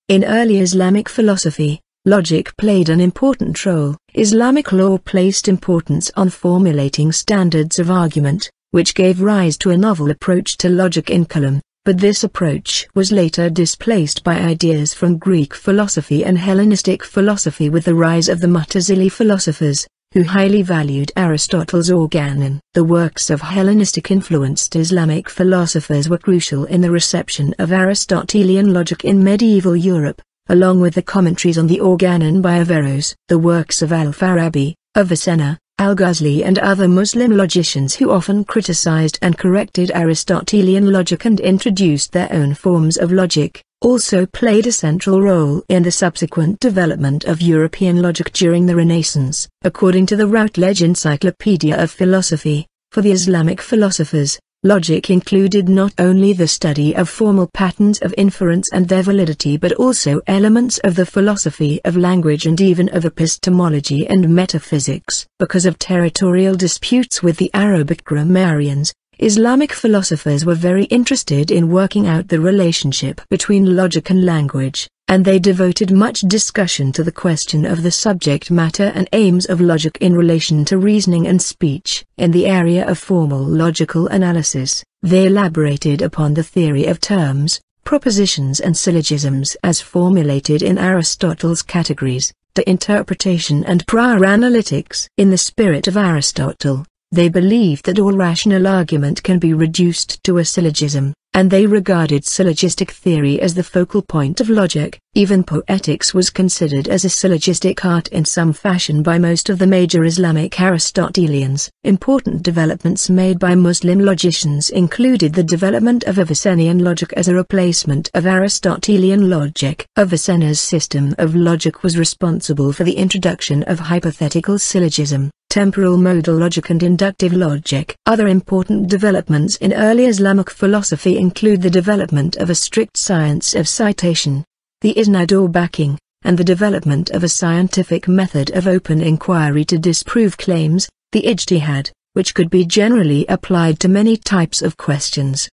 In early Islamic philosophy, logic played an important role. Islamic law placed importance on formulating standards of argument, which gave rise to a novel approach to logic in Kalam, but this approach was later displaced by ideas from Greek philosophy and Hellenistic philosophy with the rise of the Mu'tazili philosophers, who highly valued Aristotle's Organon. The works of Hellenistic-influenced Islamic philosophers were crucial in the reception of Aristotelian logic in medieval Europe, along with the commentaries on the Organon by Averroes. The works of al-Farabi, Avicenna, al-Ghazali and other Muslim logicians who often criticized and corrected Aristotelian logic and introduced their own forms of logic, also played a central role in the subsequent development of European logic during the Renaissance. According to the Routledge Encyclopedia of Philosophy, for the Islamic philosophers, logic included not only the study of formal patterns of inference and their validity but also elements of the philosophy of language and even of epistemology and metaphysics. Because of territorial disputes with the Arabic grammarians, Islamic philosophers were very interested in working out the relationship between logic and language, and they devoted much discussion to the question of the subject matter and aims of logic in relation to reasoning and speech. In the area of formal logical analysis, they elaborated upon the theory of terms, propositions and syllogisms as formulated in Aristotle's categories, the interpretation and prior analytics. In the spirit of Aristotle, they believed that all rational argument can be reduced to a syllogism, and they regarded syllogistic theory as the focal point of logic. Even poetics was considered as a syllogistic art in some fashion by most of the major Islamic Aristotelians. Important developments made by Muslim logicians included the development of Avicennian logic as a replacement of Aristotelian logic. Avicenna's system of logic was responsible for the introduction of hypothetical syllogism, temporal modal logic and inductive logic. Other important developments in early Islamic philosophy include the development of a strict science of citation, the isnad or backing, and the development of a scientific method of open inquiry to disprove claims, the ijtihad, which could be generally applied to many types of questions.